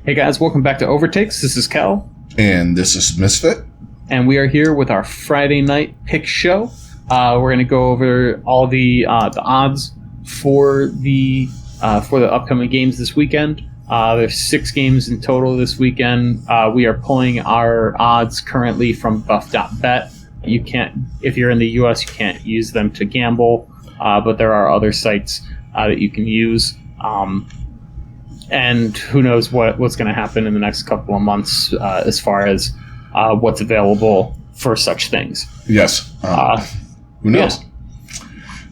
Hey guys, welcome back to OverTakes. This is Kel. And this is Misfit. And we are here with our Friday night pick show. We're going to go over all the odds for the upcoming games this weekend. There's 6 games in total this weekend. We are pulling our odds currently from buff.bet. You can't, if you're in the US, you can't use them to gamble, but there are other sites that you can use. And who knows what's going to happen in the next couple of months as far as what's available for such things. Yes. Who knows? Yeah.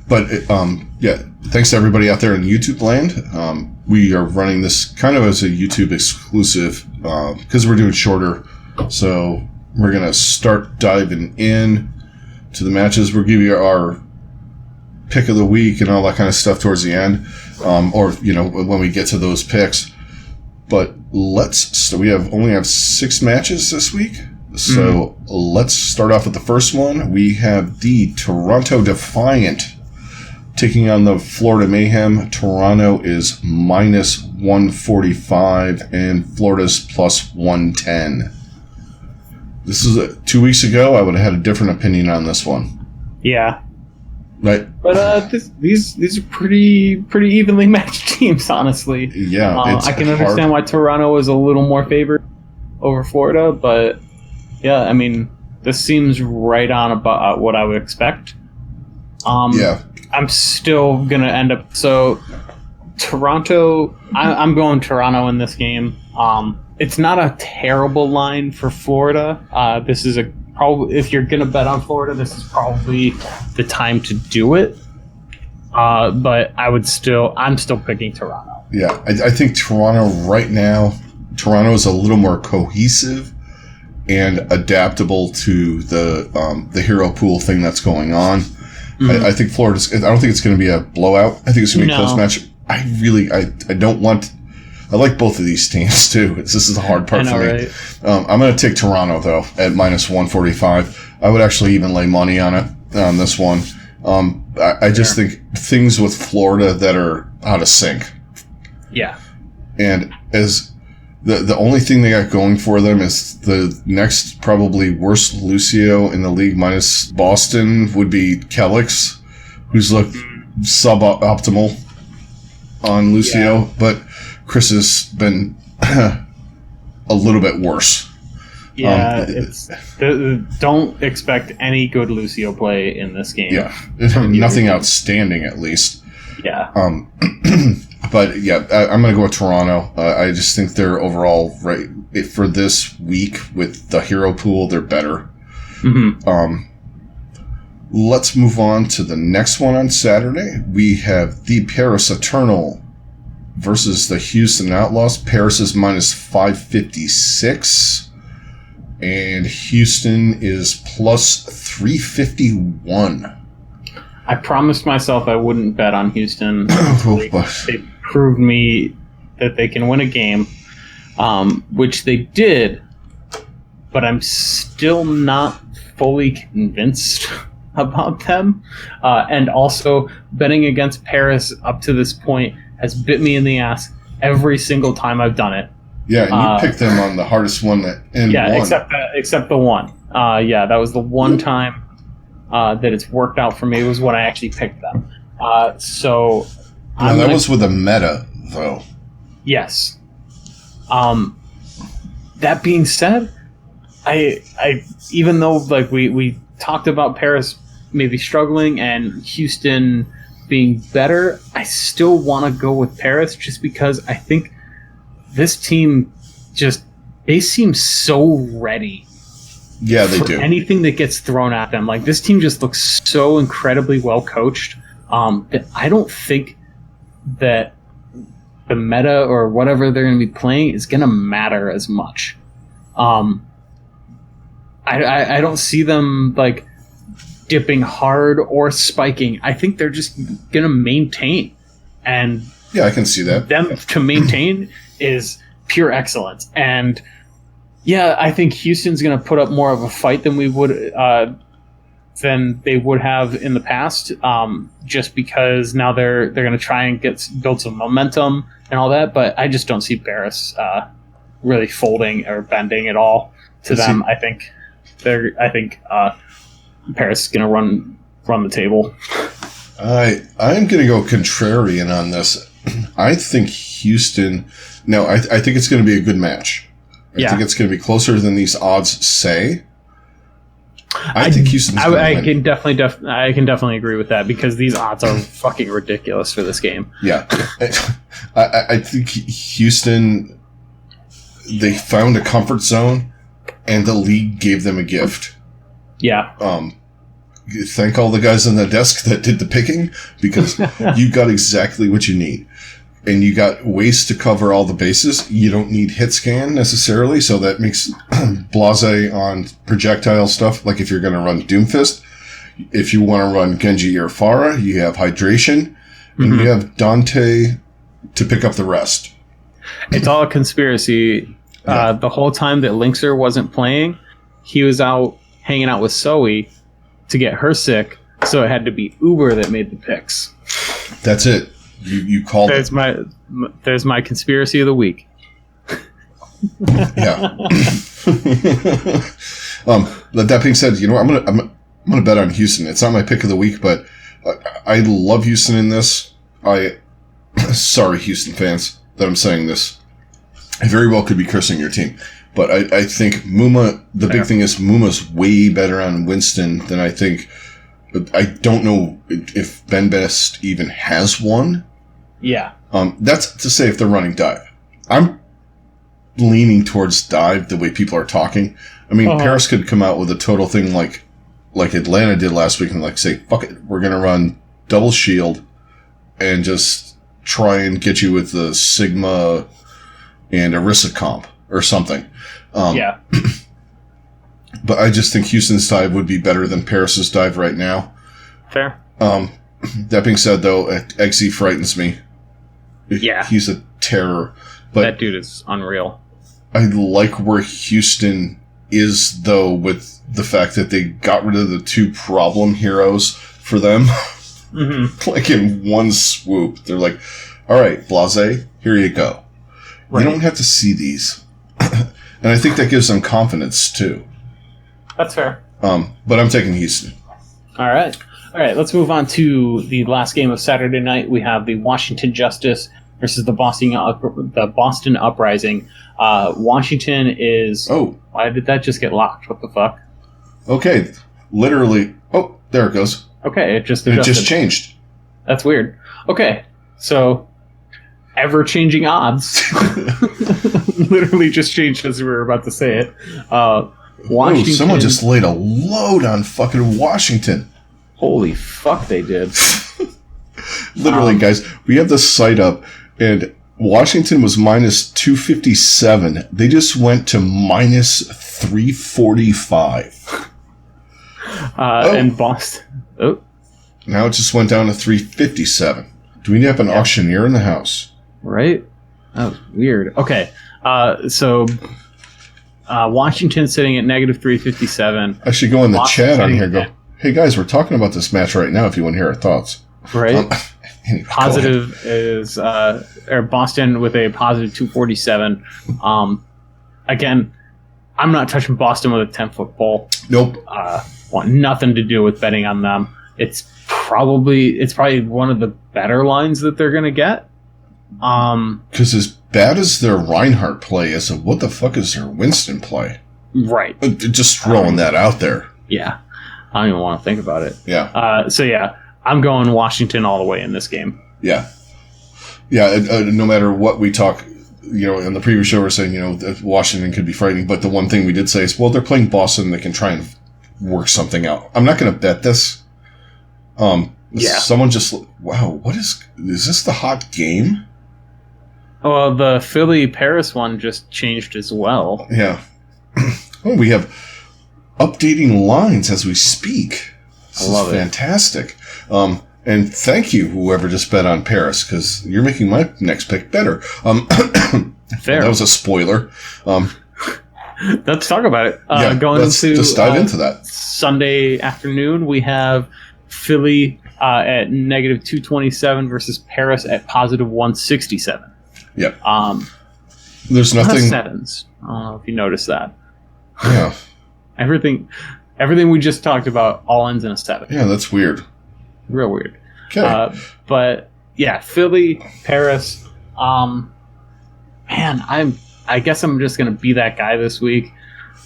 But, thanks to everybody out there in YouTube land. We are running this kind of as a YouTube exclusive because we're doing shorter. So we're going to start diving in to the matches. We'll give you our pick of the week and all that kind of stuff towards the end. Or when we get to those picks. But we only have 6 matches this week. So let's start off with the first one. We have the Toronto Defiant taking on the Florida Mayhem. Toronto is minus 145 and Florida's plus 110. This is 2 weeks ago. I would have had a different opinion on this one. Yeah. Right. But these are pretty evenly matched teams, honestly. Yeah. I can understand why Toronto is a little more favored over Florida, but yeah, I mean, this seems right on about what I would expect. Yeah. I'm still going to end up... So, Toronto... I'm going Toronto in this game. It's not a terrible line for Florida. This is probably, if you're going to bet on Florida, this is probably the time to do it. But I'm still picking Toronto. Yeah, I think Toronto right now, Toronto is a little more cohesive and adaptable to the hero pool thing that's going on. Mm-hmm. I think I don't think it's going to be a blowout. I think it's going to be a close match. I don't want... I like both of these teams, too. This is the hard part for me. Right? I'm going to take Toronto, though, at minus 145. I would actually even lay money on it, on this one. I just think things with Florida that are out of sync. Yeah. And as the only thing they got going for them is the next probably worst Lucio in the league minus Boston would be Kellex, who's looked suboptimal on Lucio. Yeah. But Chris has been a little bit worse. Yeah, don't expect any good Lucio play in this game. Yeah, nothing outstanding at least. Yeah. But yeah, I'm going to go with Toronto. I just think they're overall right for this week with the hero pool. They're better. Mm-hmm. Let's move on to the next one on Saturday. We have the Paris Eternal versus the Houston Outlaws. Paris is minus 556. And Houston is plus 351. I promised myself I wouldn't bet on Houston. They proved me that they can win a game, which they did, but I'm still not fully convinced about them. And also, betting against Paris up to this point has bit me in the ass every single time I've done it. Yeah, and you picked them on the hardest one won. Except the one. That was the one time that it's worked out for me. Was when I actually picked them. That was with a meta, though. Yes. That being said, I even though like we talked about Paris maybe struggling and Houston being better, I still want to go with Paris just because I think this team they seem so ready. Yeah, they do. Anything that gets thrown at them. Like, this team just looks so incredibly well coached that I don't think that the meta or whatever they're going to be playing is going to matter as much. I don't see them like dipping hard or spiking. I think they're just going to maintain. And yeah, I can see that. Them to maintain is pure excellence. And yeah, I think Houston's going to put up more of a fight than they would have in the past. Just because now they're going to try and build some momentum and all that. But I just don't see Paris really folding or bending at all to them. I think Paris is going to run the table. I'm going to go contrarian on this. I think Houston. No, I think it's going to be a good match. I think it's going to be closer than these odds say. I think Houston's going to win. I can definitely agree with that because these odds are fucking ridiculous for this game. Yeah, I think Houston. They found a comfort zone, and the league gave them a gift. Yeah. Thank all the guys on the desk that did the picking because you got exactly what you need. And you got ways to cover all the bases. You don't need hit scan necessarily, so that makes blasé on projectile stuff. Like if you're going to run Doomfist, if you want to run Genji or Pharah, you have hydration, and you have Dante to pick up the rest. It's all a conspiracy. Yeah. The whole time that Linkser wasn't playing, he was out hanging out with Zoe to get her sick, so it had to be Uber that made the picks. That's it. You called it. There's my conspiracy of the week. Yeah. That being said, you know what? I'm gonna bet on Houston. It's not my pick of the week, but I love Houston in this. Sorry, Houston fans, that I'm saying this. I very well could be cursing your team. But I think Muma, the big thing is Muma's way better on Winston than I think. I don't know if Ben Best even has one. Yeah. That's to say if they're running dive. I'm leaning towards dive the way people are talking. I mean, Paris could come out with a total thing like Atlanta did last week and like say, fuck it, we're going to run double shield and just try and get you with the Sigma and Orisa comp or something. Yeah. But I just think Houston's dive would be better than Paris's dive right now. Fair. That being said, though, XZ frightens me. Yeah. He's a terror. But that dude is unreal. I like where Houston is, though, with the fact that they got rid of the two problem heroes for them. Mm-hmm. Like in one swoop. They're like, all right, Blasé, here you go. Right. You don't have to see these. And I think that gives them confidence, too. That's fair. But I'm taking Houston. All right. Let's move on to the last game of Saturday night. We have the Washington Justice versus the Boston Uprising. Washington is... Oh. Why did that just get locked? What the fuck? Okay. Literally... Oh, there it goes. Okay, it just adjusted. It just changed. That's weird. Okay, so... Ever-changing odds. Literally just changed as we were about to say it. Washington... Ooh, someone just laid a load on fucking Washington. Holy fuck, they did. Literally, guys, we have the site up, and Washington was minus 257. They just went to minus 345. And Boston... Oh. Now it just went down to 357. Do we have an auctioneer in the house? Right? That was weird. Okay, so... Washington sitting at negative 357. I should go in the chat on here and go, hey guys, we're talking about this match right now if you want to hear our thoughts. Right. Anyway, positive is, or Boston with a positive 247. Again, I'm not touching Boston with a 10-foot pole. Nope. Want nothing to do with betting on them. It's probably one of the better lines that they're going to get. Because as bad as their Reinhardt play is, what the fuck is their Winston play? Right. Just throwing that out there. Yeah. I don't even want to think about it. Yeah. So yeah, I'm going Washington all the way in this game. Yeah. Yeah. No matter what we talk, in the previous show we're saying, that Washington could be frightening, but the one thing we did say is, well, they're playing Boston. They can try and work something out. I'm not going to bet this. Someone just, wow, is this the hot game? Well, the Philly-Paris one just changed as well. Yeah. Oh, we have updating lines as we speak. This is fantastic. And thank you, whoever just bet on Paris, because you're making my next pick better. Fair. That was a spoiler. Let's talk about it. Let's just dive into that. Sunday afternoon, we have Philly at negative 227 versus Paris at positive 167. Yep. There's A lot of nothing. sevens. I don't know if you noticed that. Yeah. Everything we just talked about all ends in a 7. Yeah, that's weird. Real weird. Okay. But yeah, Philly, Paris. Man, I guess I'm just gonna be that guy this week.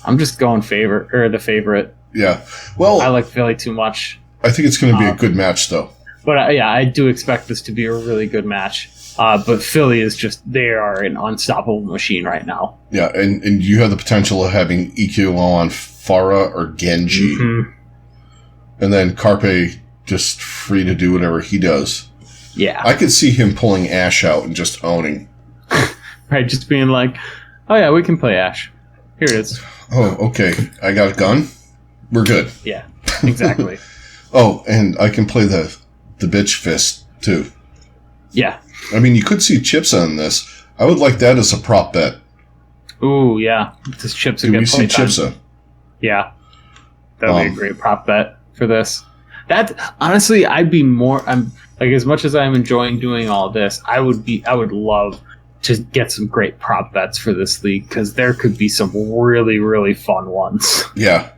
I'm just going the favorite. Yeah. Well, I like Philly too much. I think it's going to be a good match, though. But I do expect this to be a really good match. But Philly is they are an unstoppable machine right now. Yeah, and you have the potential of having EQ on Farah or Genji. Mm-hmm. And then Carpe just free to do whatever he does. Yeah. I could see him pulling Ash out and just owning. Right, just being like, oh yeah, we can play Ash. Here it is. Oh, okay. I got a gun? We're good. Yeah, exactly. Oh, and I can play the bitch fist, too. Yeah. I mean, you could see chips on this. I would like that as a prop bet. Ooh, yeah. This Chips a Do good we see playtime. Chipsa? Yeah. That would be a great prop bet for this. That honestly, I'd be more. I'm like, as much as I'm enjoying doing all this, I would love to get some great prop bets for this league because there could be some really, really fun ones. Yeah.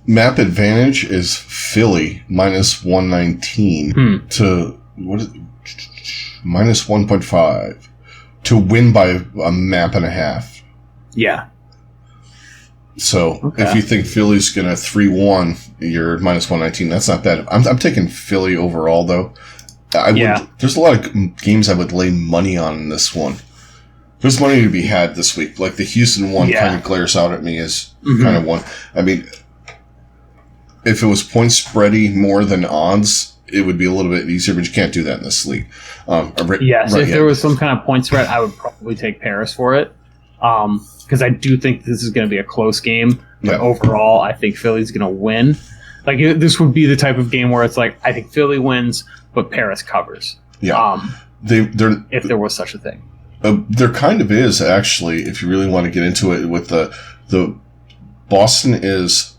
Map advantage is Philly minus 119 to what is minus 1.5 to win by a map and a half. Yeah. So if you think Philly's going to 3-1, you're minus 119. That's not bad. I'm taking Philly overall, though. There's a lot of games I would lay money on in this one. There's money to be had this week. Like the Houston one kind of glares out at me as kind of one. I mean, if it was point spready more than odds, it would be a little bit easier, but you can't do that in this league. If there was some kind of point spread, I would probably take Paris for it. Because I do think this is going to be a close game. But overall, I think Philly's going to win. Like, this would be the type of game where it's like, I think Philly wins, but Paris covers. Yeah. If there was such a thing. There kind of is, actually, if you really want to get into it, with the Paris is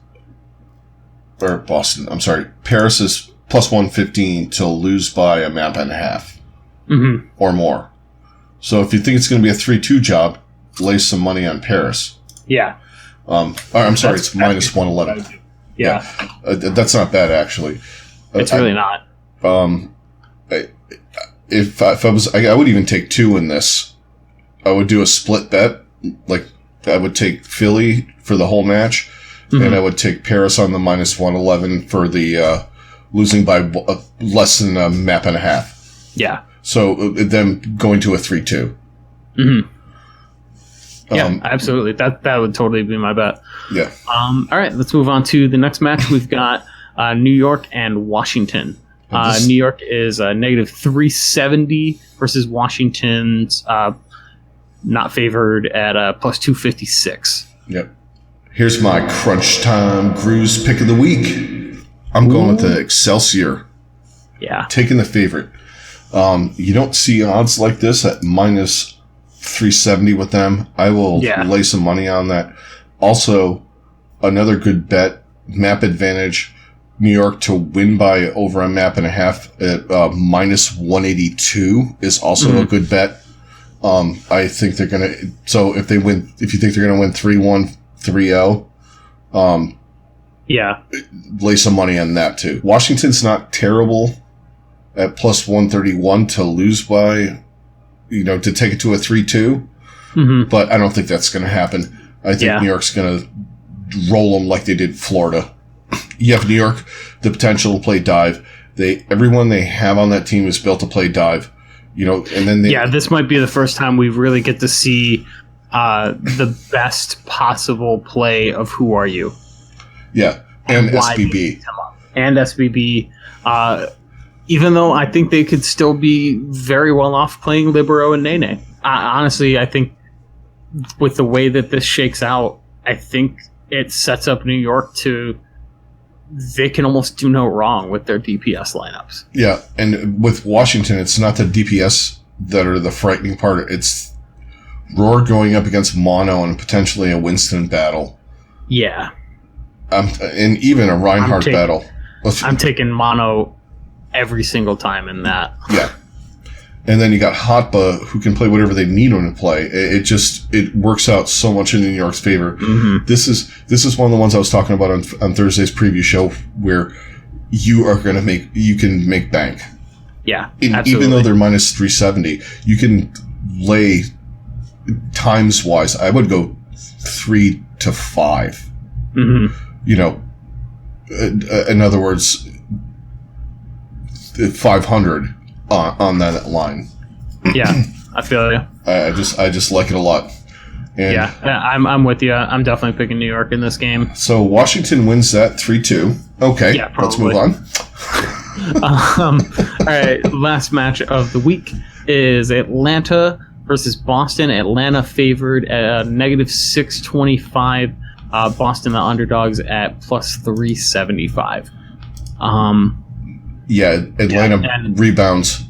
plus 115 to lose by a map and a half or more. So if you think it's going to be a 3-2 job, lay some money on Paris. Yeah. It's minus 111. Yeah. That's not bad, actually. It's really not. If I was, I would even take 2 in this. I would do a split bet. Like, I would take Philly for the whole match, and I would take Paris on the minus 111 for the losing by less than a map and a half. Yeah. So them going to a 3-2. Yeah, absolutely. That would totally be my bet. Yeah. All right, let's move on to the next match. We've got New York and Washington. New York is negative 370 versus Washington's not favored at plus 256. Yep. Here's my crunch time Grooze pick of the week. I'm going with the Excelsior. Yeah. Taking the favorite. You don't see odds like this at minus 370 with them. I will lay some money on that. Also, another good bet, map advantage, New York to win by over a map and a half at minus 182 is also a good bet. I think they're going to, so if you think they're going to win 3-1, 3-0, lay some money on that too. Washington's not terrible at plus 131 to lose by, to take it to a 3-2. But I don't think that's going to happen. I think New York's going to roll them like they did Florida. You have New York, the potential to play dive. Everyone they have on that team is built to play dive. And then this might be the first time we really get to see the best possible play of Who Are You? Yeah, and SBB. And SBB. Even though I think they could still be very well off playing Libero and Nene. Honestly, I think with the way that this shakes out, I think it sets up New York they can almost do no wrong with their DPS lineups. Yeah, and with Washington, it's not the DPS that are the frightening part. It's Roar going up against Mono and potentially a Winston battle. Yeah. And even a Reinhardt battle. I'm taking Mono every single time in that. Yeah. And then you got Hotba, who can play whatever they need him to play. It works out so much in New York's favor. Mm-hmm. This is one of the ones I was talking about on Thursday's preview show, where you can make bank. Yeah, even though they're minus 370, you can lay times wise. I would go 3 to 5. Mm-hmm. In other words, 500 on that line. Yeah, I feel you. I just like it a lot. And yeah, I'm with you. I'm definitely picking New York in this game. So Washington wins that 3-2. Okay, yeah, let's move on. All right, last match of the week is Atlanta versus Boston. Atlanta favored at negative 625. Boston, the underdogs, at plus 375. Yeah, Atlanta rebounds.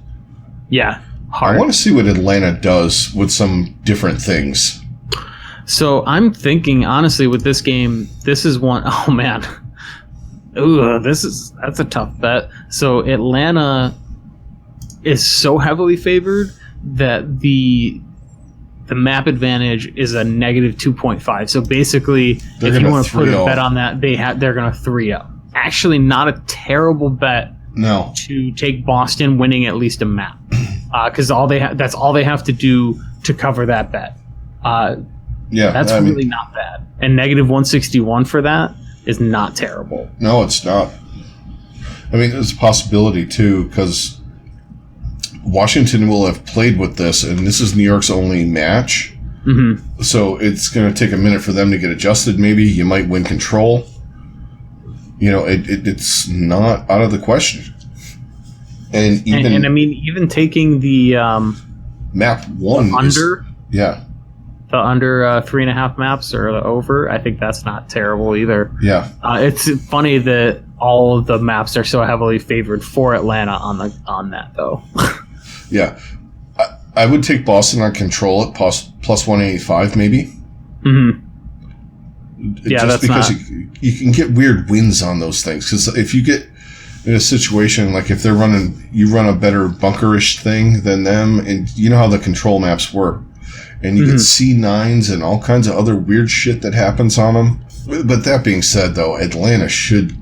Yeah, hard. I want to see what Atlanta does with some different things. So I'm thinking, honestly, with this game, this is one. Oh man, ooh, that's a tough bet. So Atlanta is so heavily favored that the map advantage is a negative 2.5. So basically, if you want to put a bet on that, they're going to 3-0. Actually, not a terrible bet. No. To take Boston winning at least a map, because that's all they have to do to cover that bet. Yeah, that's really not bad. And negative 161 for that is not terrible. No, it's not. I mean, there's a possibility too, because Washington will have played with this, and this is New York's only match. Mm-hmm. So it's going to take a minute for them to get adjusted. Maybe you might win control. It's not out of the question. And even I mean, even taking the map one under, the under 3.5 maps or the over, I think that's not terrible either. Yeah, it's funny that all of the maps are so heavily favored for Atlanta on that though. Yeah, I would take Boston on control at plus 185 maybe. Mm-hmm. Yeah, just because you can get weird wins on those things. Because if you get in a situation like if you run a better bunkerish thing than them, and you know how the control maps work, and you get C9s and all kinds of other weird shit that happens on them. But that being said, though, Atlanta should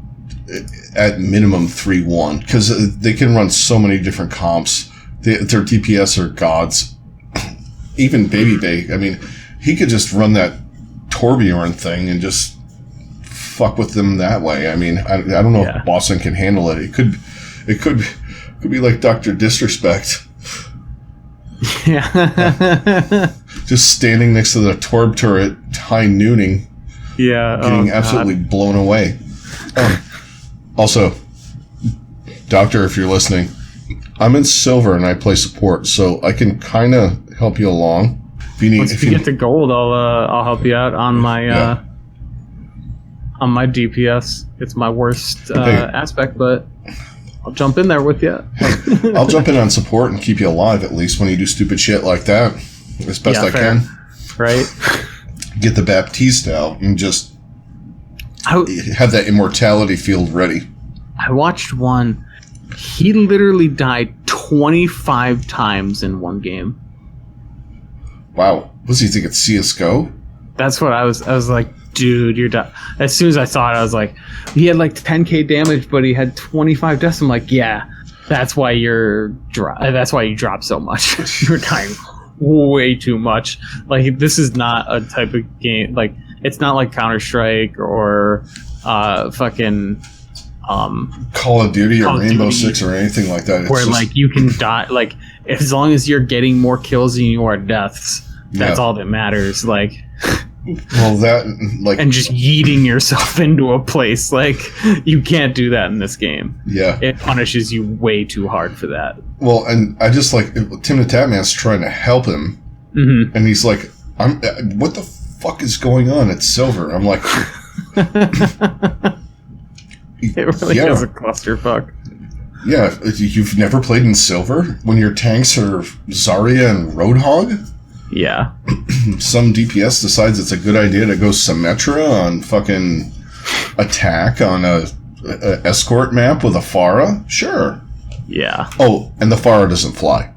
at minimum 3-1 because they can run so many different comps. Their DPS are gods. Even Baby Bay, I mean, he could just run that Torbjorn thing and just fuck with them that way. I mean, I don't know if Boston can handle it. It could be like Dr. Disrespect. Yeah. Just standing next to the Torb turret, high nooning. Yeah. Getting absolutely blown away. Also, Doctor, if you're listening, I'm in silver and I play support, so I can kind of help you along. If you get to gold, I'll help you out on my on my DPS. It's my worst aspect, but I'll jump in there with you. I'll jump in on support and keep you alive at least when you do stupid shit like that, as best I can. Right. Get the Baptiste out and just have that immortality field ready. I watched one. He literally died 25 times in one game. Wow. What does he think it's CSGO? That's what I was like, dude, you're done. As soon as I saw it, I was like, he had like 10k damage, but he had 25 deaths. I'm like, yeah, that's why you drop so much. You're dying way too much. Like, this is not a type of game, like, it's not like Counter-Strike or fucking Call of Duty or Rainbow Six or anything like that. Where like you can die, like as long as you're getting more kills than you are deaths, that's all that matters. Like, well, that like and just yeeting yourself into a place, like you can't do that in this game. Yeah, it punishes you way too hard for that. Well, and I just like Tim the Tatman's trying to help him, and he's like, what the fuck is going on? It's silver. I'm like. It really is a clusterfuck. Yeah, you've never played in silver when your tanks are Zarya and Roadhog? Yeah. Some DPS decides it's a good idea to go Symmetra on fucking attack on a escort map with a Pharah? Sure. Yeah. Oh, and the Pharah doesn't fly.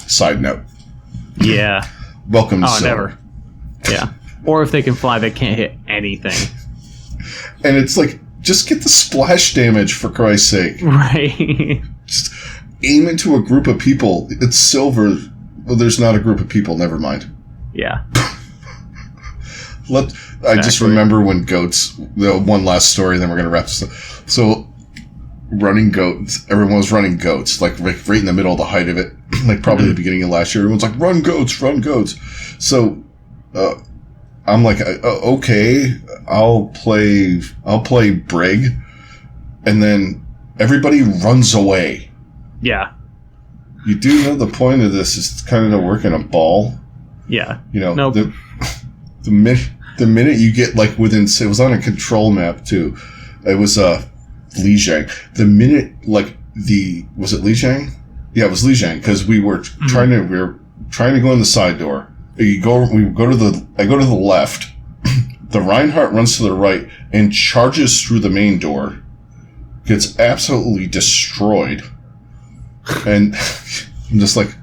Side note. Yeah. Welcome to silver. Never. Yeah. Or if they can fly, they can't hit anything. And it's like, just get the splash damage, for Christ's sake. Right. Just aim into a group of people. It's silver. Well, there's not a group of people. Never mind. Yeah. I just remember when goats. The one last story, then we're gonna wrap this up. So, running goats. Everyone was running goats, like right in the middle of the height of it, like probably the beginning of last year. Everyone's like, "Run goats, run goats." So, I'm like, okay, I'll play Brig, and then everybody runs away. Yeah. You do know the point of this is kind of to work in a ball. Yeah. You know, nope. the minute you get like within, it was on a control map too. It was Lijiang. The minute like was it Lijiang? Yeah, it was Lijiang because we were trying to go in the side door. I go to the left. The Reinhardt runs to the right and charges through the main door. Gets absolutely destroyed. And I'm just like,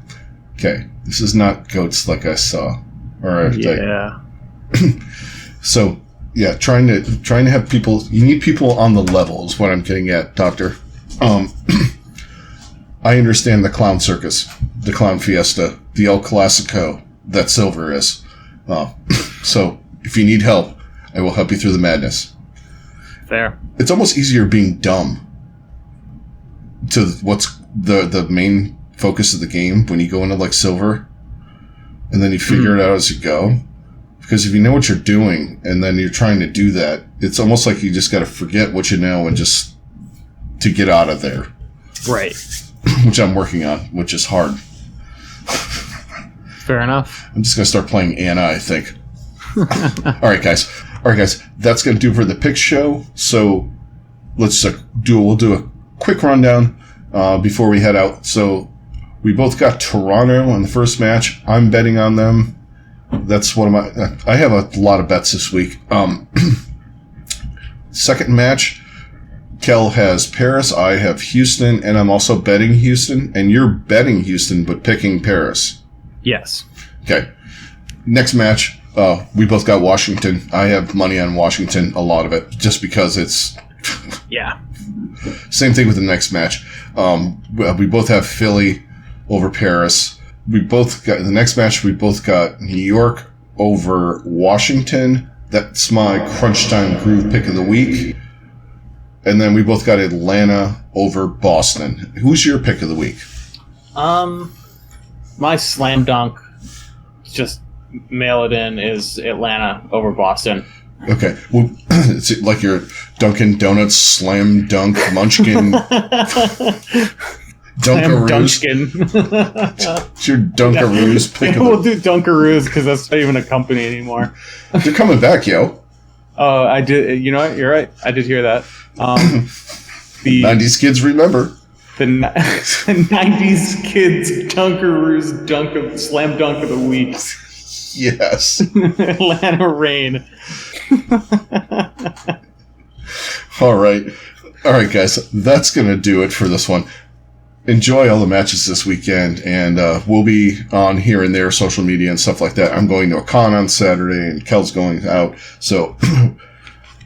okay, this is not goats like I saw. Yeah. So yeah, trying to have people. You need people on the level is what I'm getting at, Doctor. I understand the clown circus, the clown fiesta, the El Clasico that silver is. So if you need help, I will help you through the madness. Fair. It's almost easier being dumb to what's the main focus of the game when you go into like silver, and then you figure it out as you go. Because if you know what you're doing and then you're trying to do that, it's almost like you just got to forget what you know and just to get out of there. Right. Which I'm working on, which is hard. Fair enough. I'm just going to start playing Anna, I think. All right, guys. That's going to do for the pick show. So let's we'll do a quick rundown before we head out. So we both got Toronto on the first match. I'm betting on them. That's one of my. I have a lot of bets this week. Second match, Kel has Paris. I have Houston, and I'm also betting Houston. And you're betting Houston, but picking Paris. Yes. Okay. Next match, we both got Washington. I have money on Washington, a lot of it, just because it's. Yeah. Same thing with the next match. We both have Philly over Paris. We both got the next match. We both got New York over Washington. That's my crunch time groove pick of the week. And then we both got Atlanta over Boston. Who's your pick of the week? My slam dunk, just mail it in, is Atlanta over Boston. Okay. Well, it's like your Dunkin' Donuts slam dunk munchkin. Dunkaroos. It's your Dunkaroos pick. We'll do Dunkaroos because that's not even a company anymore. They're coming back, yo. Oh, I did. You know what? You're right. I did hear that. The 90s kids remember. The 90s kids Dunkaroos slam dunk of the week. Yes. Atlanta Reign. All right, guys. That's gonna do it for this one. Enjoy all the matches this weekend, and we'll be on here and there, social media and stuff like that. I'm going to a con on Saturday, and Kel's going out, so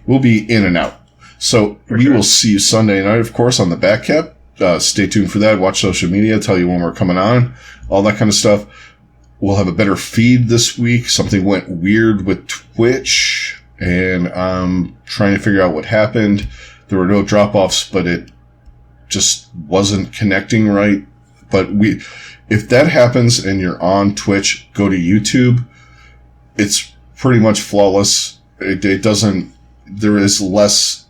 we'll be in and out. So we will see you Sunday night, of course, on the back cap. Stay tuned for that. Watch social media, tell you when we're coming on, all that kind of stuff. We'll have a better feed this week. Something went weird with Twitch, and I'm trying to figure out what happened. There were no drop-offs, but it just wasn't connecting right. But if that happens and you're on Twitch, go to YouTube. It's pretty much flawless. It doesn't. There's less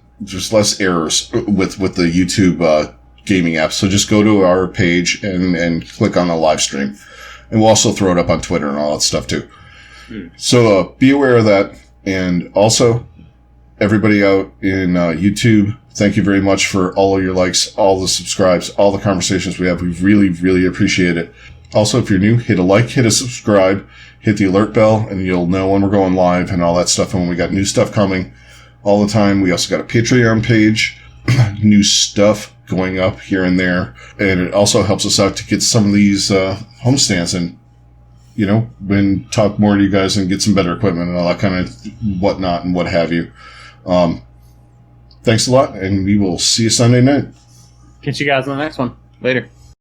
errors with the YouTube gaming app. So just go to our page and click on the live stream. And we'll also throw it up on Twitter and all that stuff too. So be aware of that. And also, everybody out in YouTube, thank you very much for all of your likes, all the subscribes, all the conversations we have. We really, really appreciate it. Also, if you're new, hit a like, hit a subscribe, hit the alert bell, and you'll know when we're going live and all that stuff and when we got new stuff coming all the time. We also got a Patreon page. new stuff going up here and there. And it also helps us out to get some of these homestands and, when talk more to you guys and get some better equipment and all that kind of whatnot and what have you. Thanks a lot, and we will see you Sunday night. Catch you guys on the next one. Later.